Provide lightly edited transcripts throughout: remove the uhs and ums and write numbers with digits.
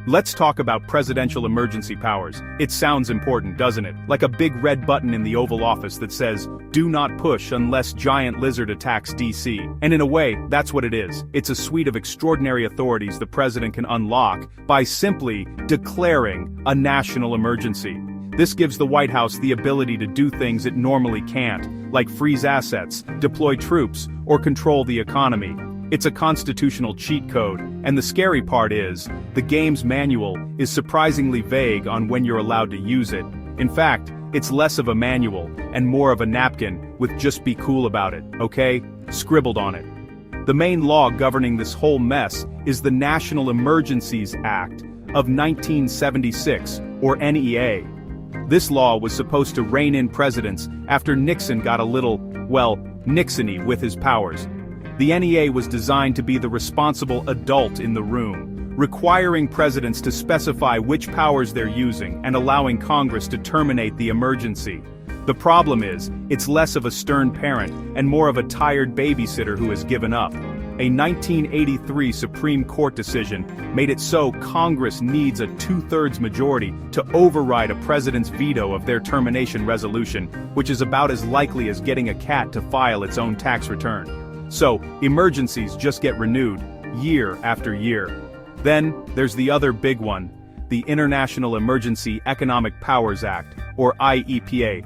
Let's talk about presidential emergency powers. It sounds important, doesn't it? Like a big red button in the Oval Office that says, "Do not push unless giant lizard attacks DC." And in a way, that's what it is. It's a suite of extraordinary authorities the president can unlock by simply declaring a national emergency. This gives the White House the ability to do things it normally can't, like freeze assets, deploy troops, or control the economy. It's a constitutional cheat code, and the scary part is, the game's manual is surprisingly vague on when you're allowed to use it. In fact, it's less of a manual, and more of a napkin, with "just be cool about it, okay?" scribbled on it. The main law governing this whole mess is the National Emergencies Act of 1976, or NEA. This law was supposed to rein in presidents after Nixon got a little, well, Nixon-y with his powers. The NEA was designed to be the responsible adult in the room, requiring presidents to specify which powers they're using and allowing Congress to terminate the emergency. The problem is, it's less of a stern parent and more of a tired babysitter who has given up. A 1983 Supreme Court decision made it so Congress needs a 2/3 majority to override a president's veto of their termination resolution, which is about as likely as getting a cat to file its own tax return. So, emergencies just get renewed, year after year. Then, there's the other big one, the International Emergency Economic Powers Act, or IEPA.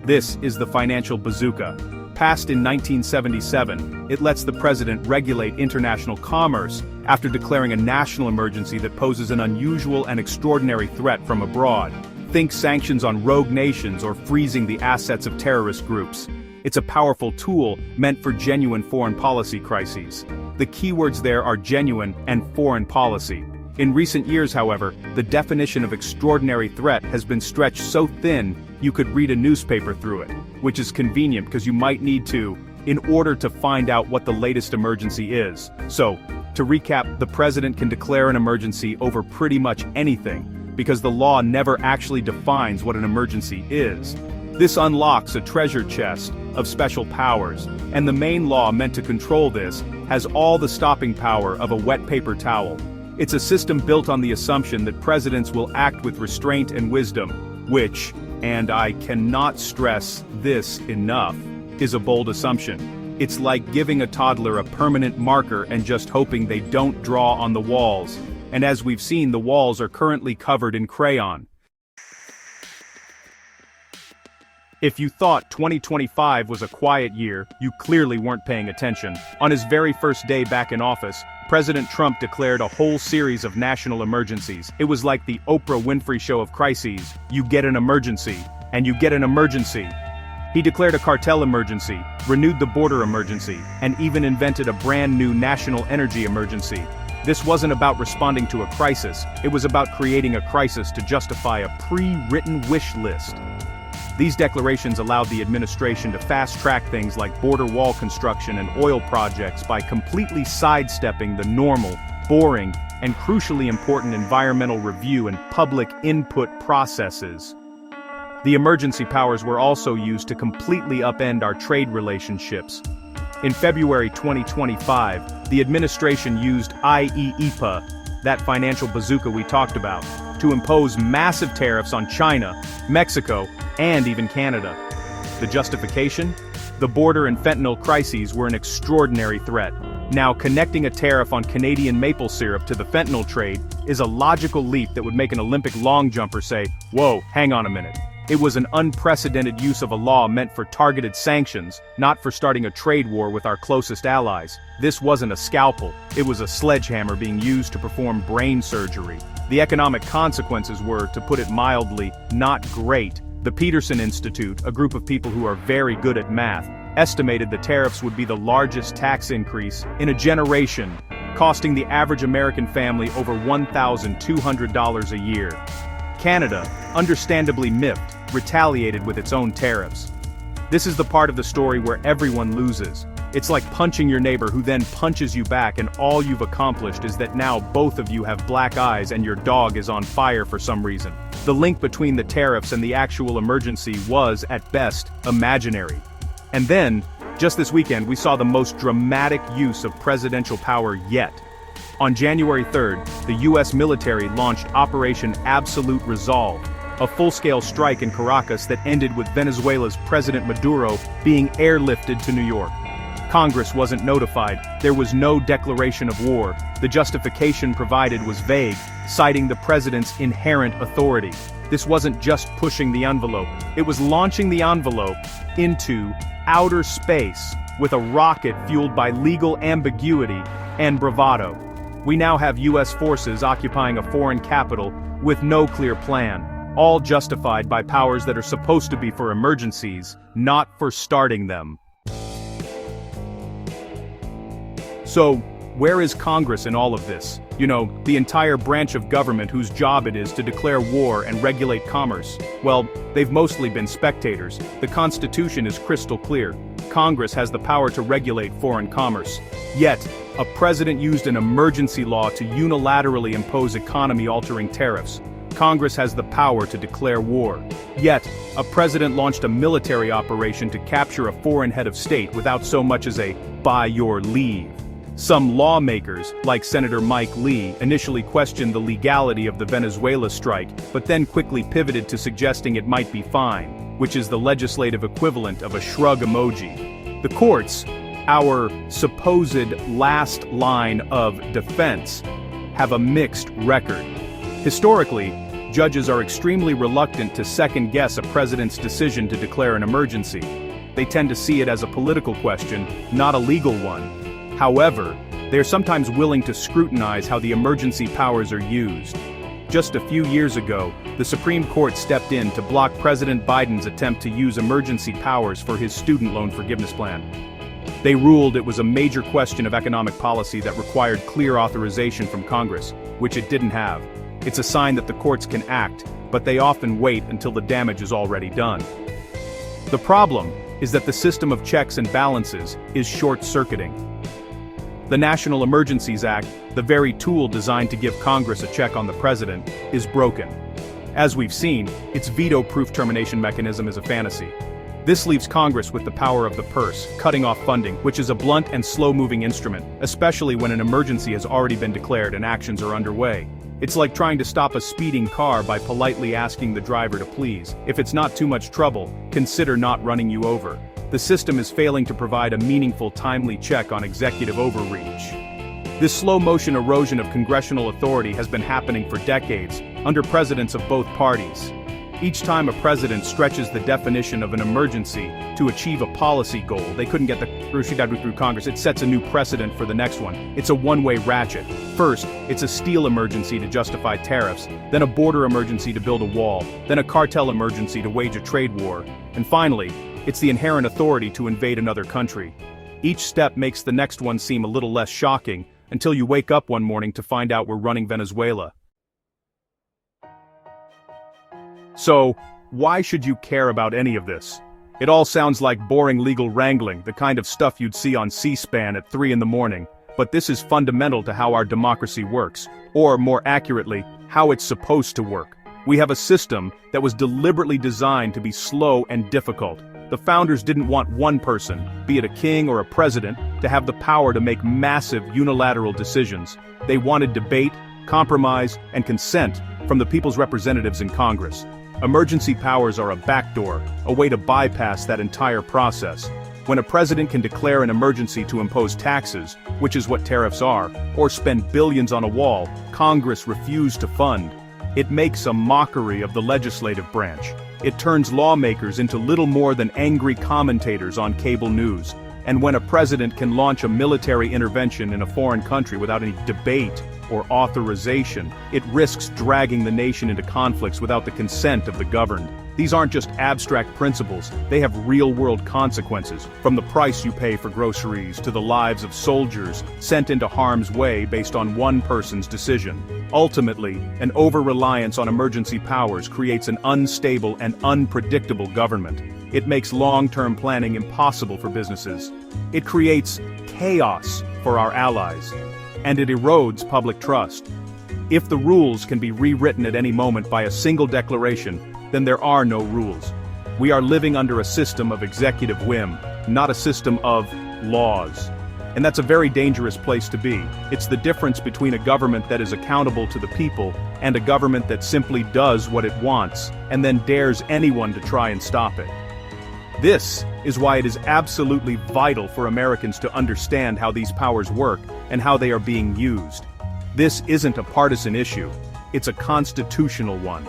This is the financial bazooka. Passed in 1977, it lets the president regulate international commerce after declaring a national emergency that poses an unusual and extraordinary threat from abroad. Think sanctions on rogue nations or freezing the assets of terrorist groups. It's a powerful tool meant for genuine foreign policy crises. The keywords there are genuine and foreign policy. In recent years, however, the definition of extraordinary threat has been stretched so thin you could read a newspaper through it, which is convenient because you might need to, in order to find out what the latest emergency is. So, to recap, the president can declare an emergency over pretty much anything, because the law never actually defines what an emergency is. This unlocks a treasure chest of special powers, and the main law meant to control this has all the stopping power of a wet paper towel. It's a system built on the assumption that presidents will act with restraint and wisdom, which, and I cannot stress this enough, is a bold assumption. It's like giving a toddler a permanent marker and just hoping they don't draw on the walls. And as we've seen, the walls are currently covered in crayon. If you thought 2025 was a quiet year, you clearly weren't paying attention. On his very first day back in office, President Trump declared a whole series of national emergencies. It was like the Oprah Winfrey Show of crises. You get an emergency, and you get an emergency. He declared a cartel emergency, renewed the border emergency, and even invented a brand new national energy emergency. This wasn't about responding to a crisis, it was about creating a crisis to justify a pre-written wish list. These declarations allowed the administration to fast-track things like border wall construction and oil projects by completely sidestepping the normal, boring, and crucially important environmental review and public input processes. The emergency powers were also used to completely upend our trade relationships. In February 2025, the administration used IEEPA, that financial bazooka we talked about, to impose massive tariffs on China, Mexico, and even Canada. The justification? The border and fentanyl crises were an extraordinary threat. Now, connecting a tariff on Canadian maple syrup to the fentanyl trade is a logical leap that would make an Olympic long jumper say, "Whoa, hang on a minute." It was an unprecedented use of a law meant for targeted sanctions, not for starting a trade war with our closest allies. This wasn't a scalpel, it was a sledgehammer being used to perform brain surgery. The economic consequences were, to put it mildly, not great. The Peterson Institute, a group of people who are very good at math, estimated the tariffs would be the largest tax increase in a generation, costing the average American family over $1,200 a year. Canada, understandably miffed, retaliated with its own tariffs. This is the part of the story where everyone loses. It's like punching your neighbor who then punches you back, and all you've accomplished is that now both of you have black eyes and your dog is on fire for some reason. The link between the tariffs and the actual emergency was, at best, imaginary. And then, just this weekend, we saw the most dramatic use of presidential power yet. On January 3rd, the US military launched Operation Absolute Resolve, a full-scale strike in Caracas that ended with Venezuela's President Maduro being airlifted to New York. Congress wasn't notified, there was no declaration of war, the justification provided was vague, citing the president's inherent authority. This wasn't just pushing the envelope, it was launching the envelope into outer space with a rocket fueled by legal ambiguity and bravado. We now have US forces occupying a foreign capital with no clear plan, all justified by powers that are supposed to be for emergencies, not for starting them. So, where is Congress in all of this? You know, the entire branch of government whose job it is to declare war and regulate commerce. Well, they've mostly been spectators. The Constitution is crystal clear. Congress has the power to regulate foreign commerce. Yet, a president used an emergency law to unilaterally impose economy-altering tariffs. Congress has the power to declare war. Yet, a president launched a military operation to capture a foreign head of state without so much as a "by your leave." Some lawmakers, like Senator Mike Lee, initially questioned the legality of the Venezuela strike, but then quickly pivoted to suggesting it might be fine, which is the legislative equivalent of a shrug emoji. The courts, our supposed last line of defense, have a mixed record. Historically, judges are extremely reluctant to second-guess a president's decision to declare an emergency. They tend to see it as a political question, not a legal one. However, they are sometimes willing to scrutinize how the emergency powers are used. Just a few years ago, the Supreme Court stepped in to block President Biden's attempt to use emergency powers for his student loan forgiveness plan. They ruled it was a major question of economic policy that required clear authorization from Congress, which it didn't have. It's a sign that the courts can act, but they often wait until the damage is already done. The problem is that the system of checks and balances is short-circuiting. The National Emergencies Act, the very tool designed to give Congress a check on the president, is broken. As we've seen, its veto-proof termination mechanism is a fantasy. This leaves Congress with the power of the purse, cutting off funding, which is a blunt and slow-moving instrument, especially when an emergency has already been declared and actions are underway. It's like trying to stop a speeding car by politely asking the driver to please, if it's not too much trouble, consider not running you over. The system is failing to provide a meaningful, timely check on executive overreach. This slow-motion erosion of congressional authority has been happening for decades, under presidents of both parties. Each time a president stretches the definition of an emergency to achieve a policy goal they couldn't get through Congress, it sets a new precedent for the next one. It's a one-way ratchet. First, it's a steel emergency to justify tariffs, then a border emergency to build a wall, then a cartel emergency to wage a trade war, and finally, it's the inherent authority to invade another country. Each step makes the next one seem a little less shocking, until you wake up one morning to find out we're running Venezuela. So, why should you care about any of this? It all sounds like boring legal wrangling, the kind of stuff you'd see on C-SPAN at 3 in the morning, but this is fundamental to how our democracy works, or more accurately, how it's supposed to work. We have a system that was deliberately designed to be slow and difficult. The founders didn't want one person, be it a king or a president, to have the power to make massive unilateral decisions. They wanted debate, compromise, and consent from the people's representatives in Congress. Emergency powers are a backdoor, a way to bypass that entire process. When a president can declare an emergency to impose taxes, which is what tariffs are, or spend billions on a wall, Congress refused to fund. It makes a mockery of the legislative branch. It turns lawmakers into little more than angry commentators on cable news. And when a president can launch a military intervention in a foreign country without any debate or authorization, it risks dragging the nation into conflicts without the consent of the governed. These aren't just abstract principles, they have real-world consequences, from the price you pay for groceries to the lives of soldiers sent into harm's way based on one person's decision. Ultimately, an over-reliance on emergency powers creates an unstable and unpredictable government. It makes long-term planning impossible for businesses. It creates chaos for our allies. And it erodes public trust. If the rules can be rewritten at any moment by a single declaration, then there are no rules. We are living under a system of executive whim, not a system of laws. And that's a very dangerous place to be. It's the difference between a government that is accountable to the people and a government that simply does what it wants and then dares anyone to try and stop it. This is why it is absolutely vital for Americans to understand how these powers work and how they are being used. This isn't a partisan issue. It's a constitutional one.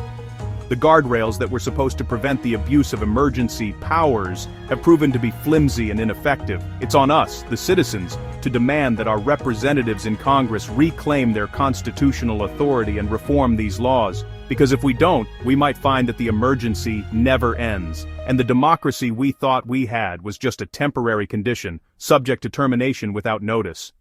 The guardrails that were supposed to prevent the abuse of emergency powers have proven to be flimsy and ineffective. It's on us, the citizens, to demand that our representatives in Congress reclaim their constitutional authority and reform these laws. Because if we don't, we might find that the emergency never ends, and the democracy we thought we had was just a temporary condition, subject to termination without notice.